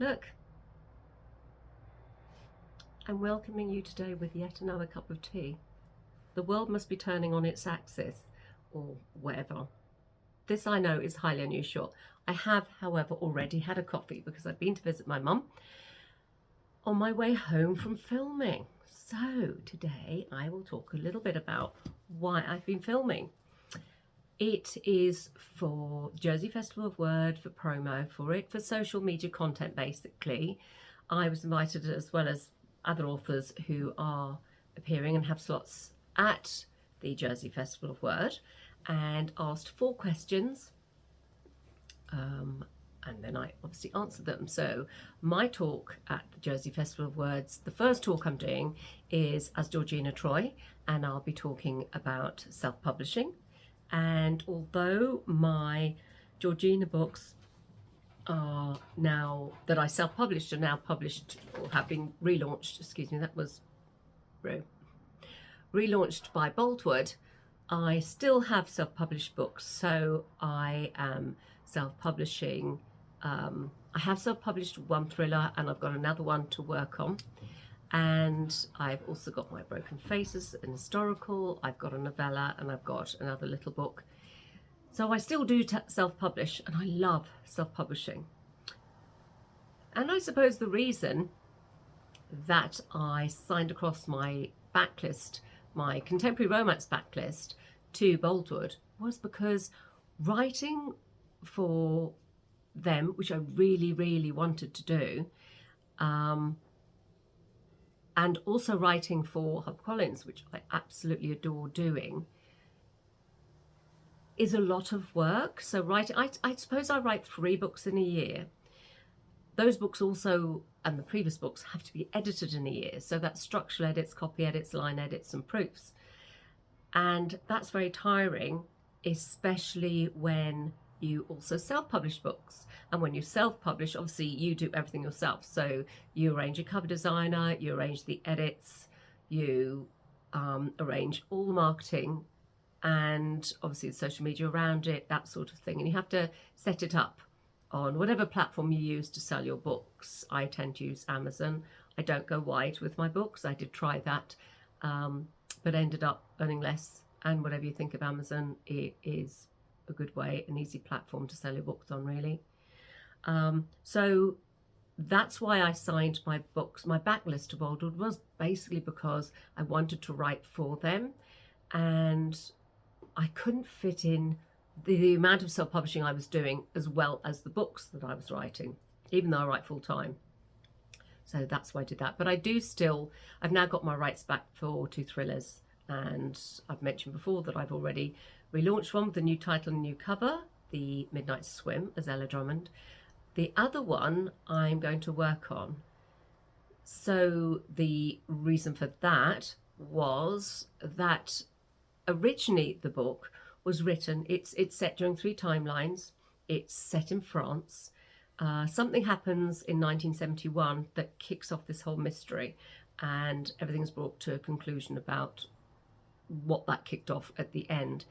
Look, I'm welcoming you today with yet another cup of tea. The world must be turning on its axis, or whatever. This I know is highly unusual. I have, however, already had a coffee because I've been to visit my mum on my way home from filming. So today I will talk a little bit about why I've been filming. It is for Jersey Festival of Word, for promo for it, for social media content basically. I was invited as well as other authors who are appearing and have slots at the Jersey Festival of Word, and asked 4 questions, and then I obviously answered them. So my talk at the Jersey Festival of Words, the first talk I'm doing is as Georgina Troy, and I'll be talking about self-publishing. And although my Georgina books are now, that I self-published, are now published or have been relaunched, that was relaunched by Boldwood, I still have self-published books. So I am self-publishing, I have self-published 1 thriller and I've got another one to work on. And I've also got my Broken Faces, an historical, I've got a novella, and I've got another little book. So I still do self-publish, and I love self-publishing. And I suppose the reason that I signed across my backlist, my contemporary romance backlist, to Boldwood was because writing for them, which I really, really wanted to do, and also writing for HarperCollins, which I absolutely adore doing, is a lot of work. So writing, I suppose I write 3 books in a year. Those books also, and the previous books, have to be edited in a year. So that's structural edits, copy edits, line edits, and proofs. And that's very tiring, especially when you also self-publish books. And when you self-publish, obviously you do everything yourself. So you arrange a cover designer, you arrange the edits, you arrange all the marketing, and obviously the social media around it, that sort of thing. And you have to set it up on whatever platform you use to sell your books. I tend to use Amazon. I don't go wide with my books. I did try that, but ended up earning less. And whatever you think of Amazon, it is a good way, an easy platform to sell your books on, really. So that's why I signed my books. My backlist to Boldwood was basically because I wanted to write for them, and I couldn't fit in the amount of self-publishing I was doing as well as the books that I was writing, even though I write full time. So that's why I did that. But I do still, I've now got my rights back for 2 thrillers, and I've mentioned before that I've already relaunched one with a new title and new cover, The Midnight Swim, as Ella Drummond. The other one I'm going to work on. So the reason for that was that originally the book was written, it's set during 3 timelines, it's set in France. Something happens in 1971 that kicks off this whole mystery, and everything's brought to a conclusion about what that kicked off at the end.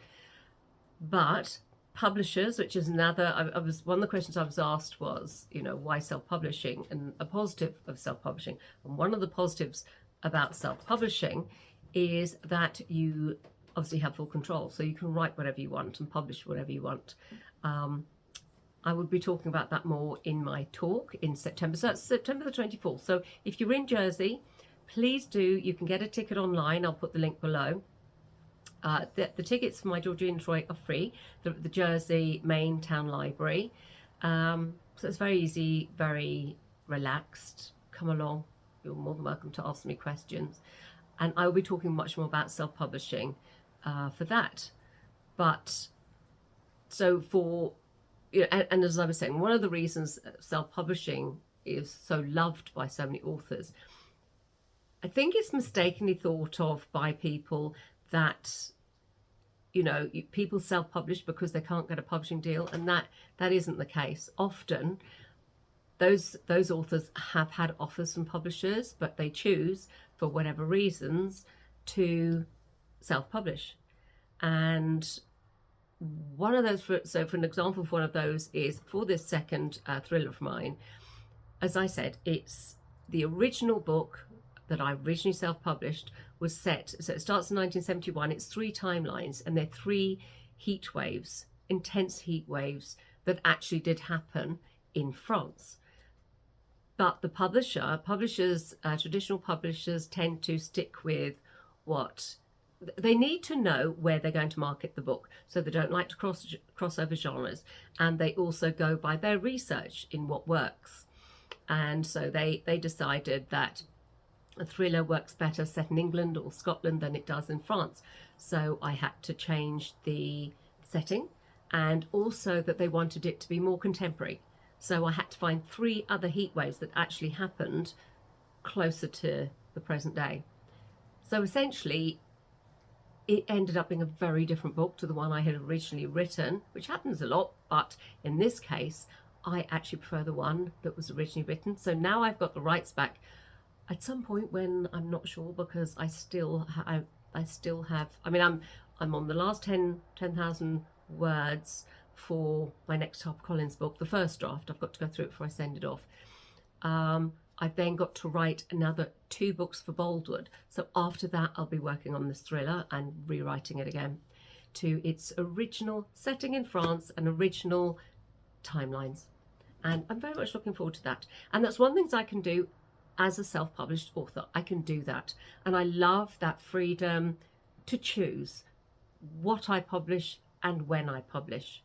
But publishers, which is another, one of the questions I was asked was, why self-publishing, and a positive of self-publishing. And one of the positives about self-publishing is that you obviously have full control, so you can write whatever you want and publish whatever you want. I would be talking about that more in my talk in September. So that's September the 24th. So if you're in Jersey, please do, you can get a ticket online. I'll put the link below. The tickets for my Georgina Troy are free, the Jersey main town library. So it's very easy, very relaxed. Come along. You're more than welcome to ask me questions. And I will be talking much more about self-publishing for that. But so for, and as I was saying, one of the reasons self-publishing is so loved by so many authors, I think it's mistakenly thought of by people that, people self-publish because they can't get a publishing deal, and that isn't the case. Often those authors have had offers from publishers, but they choose, for whatever reasons, to self-publish. And one of those, so for an example of one of those is, for this second thriller of mine, as I said, it's the original book that I originally self-published was set, so it starts in 1971. It's 3 timelines, and they're 3 heat waves, intense heat waves that actually did happen in France. But the publishers, traditional publishers tend to stick with what they need to know where they're going to market the book, so they don't like to cross over genres, and they also go by their research in what works. And so they decided that a thriller works better set in England or Scotland than it does in France. So I had to change the setting, and also that they wanted it to be more contemporary. So I had to find 3 other heat waves that actually happened closer to the present day. So essentially, it ended up being a very different book to the one I had originally written, which happens a lot, but in this case, I actually prefer the one that was originally written. So now I've got the rights back at some point when I'm not sure, because I still have, I mean, I'm on the last 10,000 words for my next HarperCollins book, the first draft. I've got to go through it before I send it off. I've then got to write another 2 books for Boldwood. So after that, I'll be working on this thriller and rewriting it again to its original setting in France and original timelines. And I'm very much looking forward to that. And that's one thing I can do as a self-published author. I can do that. And I love that freedom to choose what I publish and when I publish.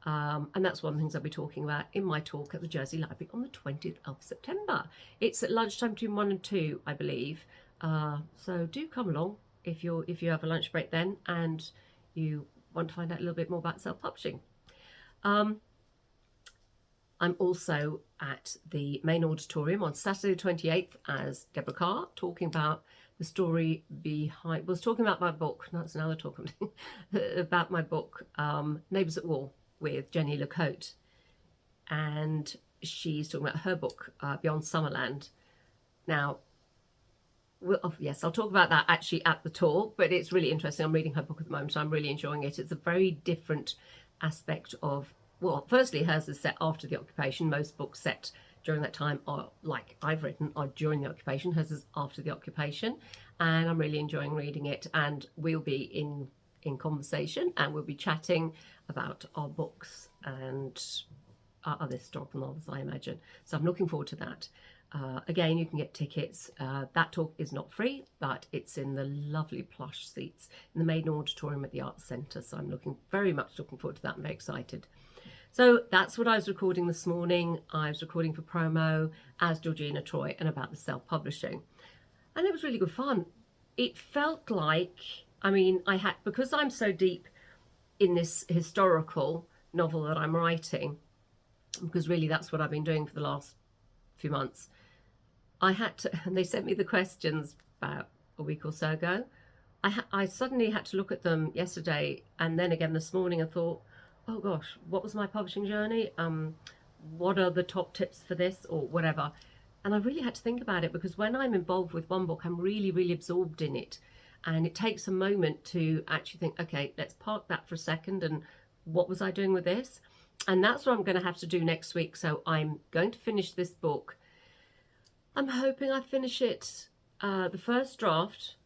And that's one of the things I'll be talking about in my talk at the Jersey Library on the 20th of September. It's at lunchtime between 1 and 2, I believe. So do come along if you have a lunch break then and you want to find out a little bit more about self-publishing. I'm also at the main auditorium on Saturday the 28th as Deborah Carr, talking about the story behind, was talking about my book, that's another talk I'm doing, about my book, Neighbours at War, with Jenny LeCote. And she's talking about her book, Beyond Summerland. Now, yes, I'll talk about that actually at the talk, but it's really interesting. I'm reading her book at the moment, so I'm really enjoying it. It's a very different aspect of, well, firstly, hers is set after the occupation. Most books set during that time are, like I've written, are during the occupation. Hers is after the occupation, and I'm really enjoying reading it. And we'll be in conversation, and we'll be chatting about our books and our other historical novels, I imagine. So I'm looking forward to that. Again, you can get tickets. That talk is not free, but it's in the lovely plush seats in the main auditorium at the Arts Centre. So I'm very much looking forward to that. I'm very excited. So that's what I was recording this morning. I was recording for promo as Georgina Troy and about the self-publishing. And it was really good fun. It felt like, I mean, because I'm so deep in this historical novel that I'm writing, because really that's what I've been doing for the last few months, and they sent me the questions about a week or so ago. I suddenly had to look at them yesterday and then again this morning and thought, oh gosh, what was my publishing journey? What are the top tips for this or whatever? And I really had to think about it, because when I'm involved with one book, I'm really, really absorbed in it. And it takes a moment to actually think, okay, let's park that for a second. And what was I doing with this? And that's what I'm going to have to do next week. So I'm going to finish this book. I'm hoping I finish it. The first draft,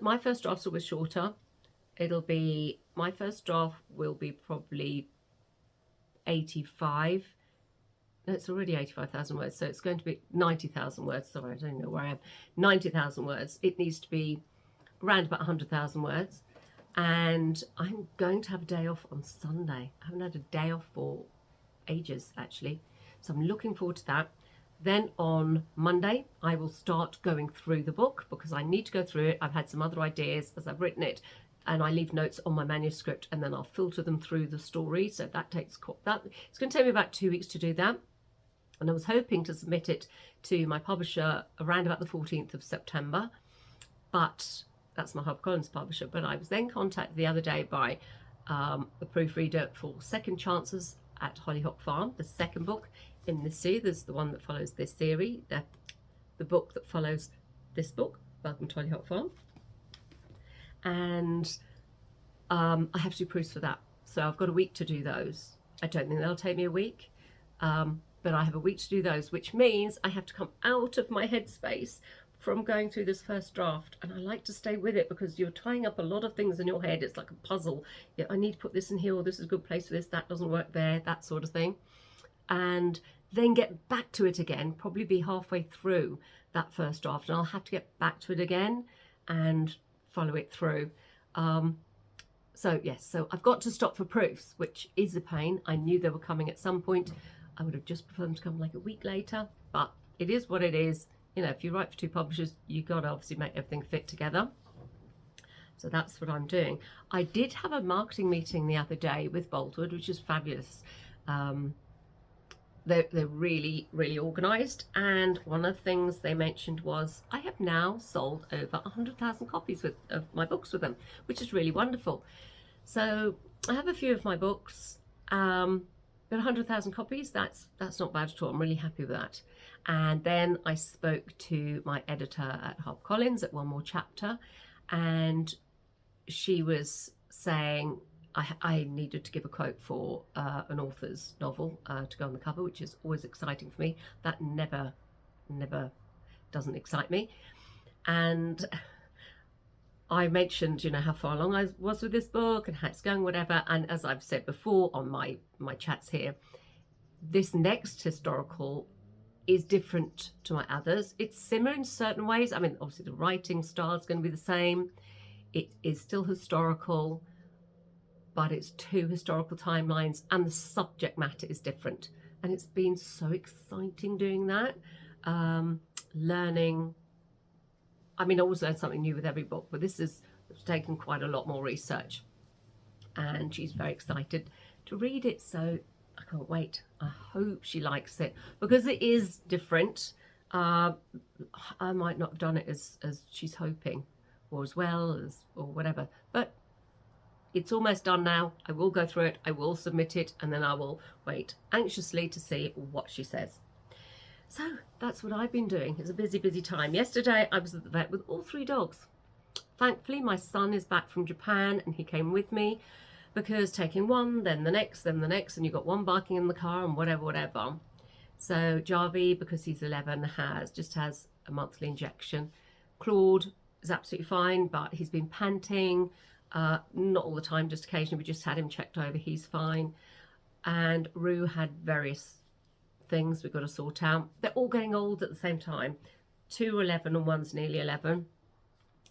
my first draft's always shorter. My first draft will be probably 85. No, it's already 85,000 words. So it's going to be 90,000 words. Sorry, I don't know where I am. 90,000 words. It needs to be around about 100,000 words. And I'm going to have a day off on Sunday. I haven't had a day off for ages, actually. So I'm looking forward to that. Then on Monday, I will start going through the book, because I need to go through it. I've had some other ideas as I've written it, and I leave notes on my manuscript, and then I'll filter them through the story. So it's going to take me about 2 weeks to do that. And I was hoping to submit it to my publisher around about the 14th of September, but that's my HarperCollins publisher. But I was then contacted the other day by the proofreader for Second Chances at Hollyhock Farm, the second book in this series. This is the one that follows this series, the book that follows this book, Welcome to Hollyhock Farm. And I have to do proofs for that. So I've got a week to do those. I don't think they'll take me a week. but I have a week to do those, which means I have to come out of my headspace from going through this first draft, and I like to stay with it because you're tying up a lot of things in your head. It's like a puzzle. Yeah, I need to put this in here, or this is a good place for this, that doesn't work there, that sort of thing. And then get back to it again, probably be halfway through that first draft, and I'll have to get back to it again and follow it through. So yes, so I've got to stop for proofs, which is a pain. I knew they were coming at some point. I would have just preferred them to come like a week later, but it is what it is. You know, if you write for 2 publishers, you've got to obviously make everything fit together. So that's what I'm doing. I did have a marketing meeting the other day with Boldwood, which is fabulous. They're really, really organised. And one of the things they mentioned was I have now sold over 100,000 copies of my books with them, which is really wonderful. So I have a few of my books, but 100,000 copies, that's not bad at all. I'm really happy with that. And then I spoke to my editor at HarperCollins at One More Chapter, and she was saying I needed to give a quote for an author's novel to go on the cover, which is always exciting for me. That never doesn't excite me. And I mentioned, you know, how far along I was with this book and how it's going, whatever. And as I've said before on my chats here, this next historical is different to my others. It's similar in certain ways. I mean, obviously the writing style is going to be the same. It is still historical, but it's 2 historical timelines, and the subject matter is different. And it's been so exciting doing that. Learning, I mean, I always learn something new with every book, but this has taken quite a lot more research. And she's very excited to read it, so I can't wait. I hope she likes it, because it is different. I might not have done it as she's hoping, or as well as, or whatever, but it's almost done now. I will go through it, I will submit it, and then I will wait anxiously to see what she says. So that's what I've been doing. It's a busy time. Yesterday I was at the vet with all 3 dogs. Thankfully my son is back from Japan and he came with me, because taking one, then the next, and you've got one barking in the car and whatever. So Jarvie, because he's 11, just has a monthly injection. Claude is absolutely fine, but he's been panting, not all the time, just occasionally. We just had him checked over, he's fine. And Rue had various things we've got to sort out. They're all getting old at the same time. 2 are 11 and 1's nearly 11.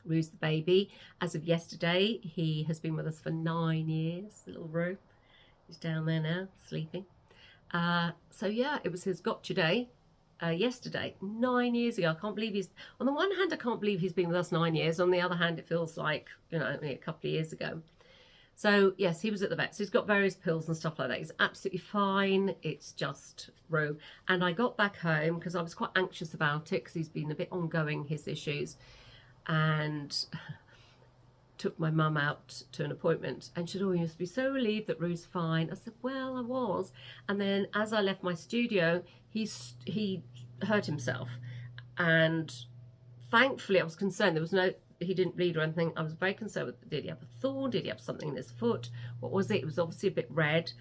Rue's the baby. As of yesterday, he has been with us for 9 years, little Rue. He's down there now, sleeping. So yeah, it was his gotcha day yesterday, 9 years ago. I can't believe he's, on the one hand, I can't believe he's been with us 9 years. On the other hand, it feels like, you know, only a couple of years ago. So yes, he was at the vet. So he's got various pills and stuff like that. He's absolutely fine. It's just Rue. And I got back home because I was quite anxious about it, because he's been a bit ongoing, his issues. And took my mum out to an appointment, and she said, "Oh, you must be so relieved that Rue's fine." I said, "Well, I was." And then as I left my studio, he hurt himself, and thankfully I was concerned. He didn't bleed or anything. I was very concerned with, did he have a thorn? Did he have something in his foot? What was it? It was obviously a bit red.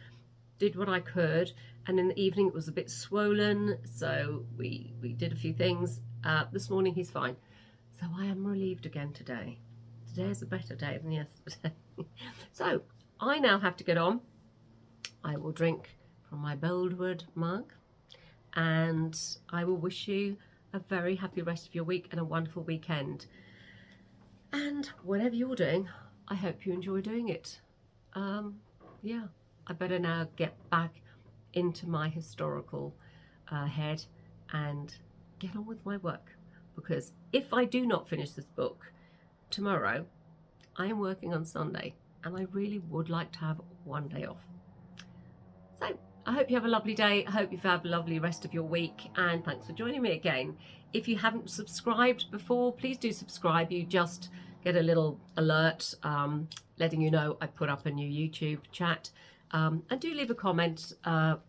Did what I could, and in the evening it was a bit swollen, so we did a few things. This morning he's fine. So I am relieved again today. Today is a better day than yesterday. So I now have to get on. I will drink from my Boldwood mug, and I will wish you a very happy rest of your week and a wonderful weekend. And whatever you're doing, I hope you enjoy doing it. Yeah, I better now get back into my historical head and get on with my work. Because if I do not finish this book tomorrow, I am working on Sunday, and I really would like to have one day off. So I hope you have a lovely day. I hope you have a lovely rest of your week, and thanks for joining me again. If you haven't subscribed before, please do subscribe. You just get a little alert letting you know I put up a new YouTube chat. And do leave a comment and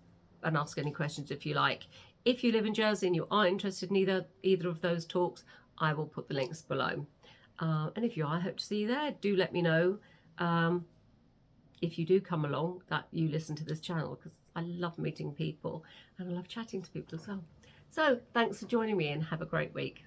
ask any questions if you like. If you live in Jersey and you are interested in either of those talks, I will put the links below. And if you are, I hope to see you there. Do let me know if you do come along that you listen to this channel, because I love meeting people and I love chatting to people as well. So thanks for joining me and have a great week.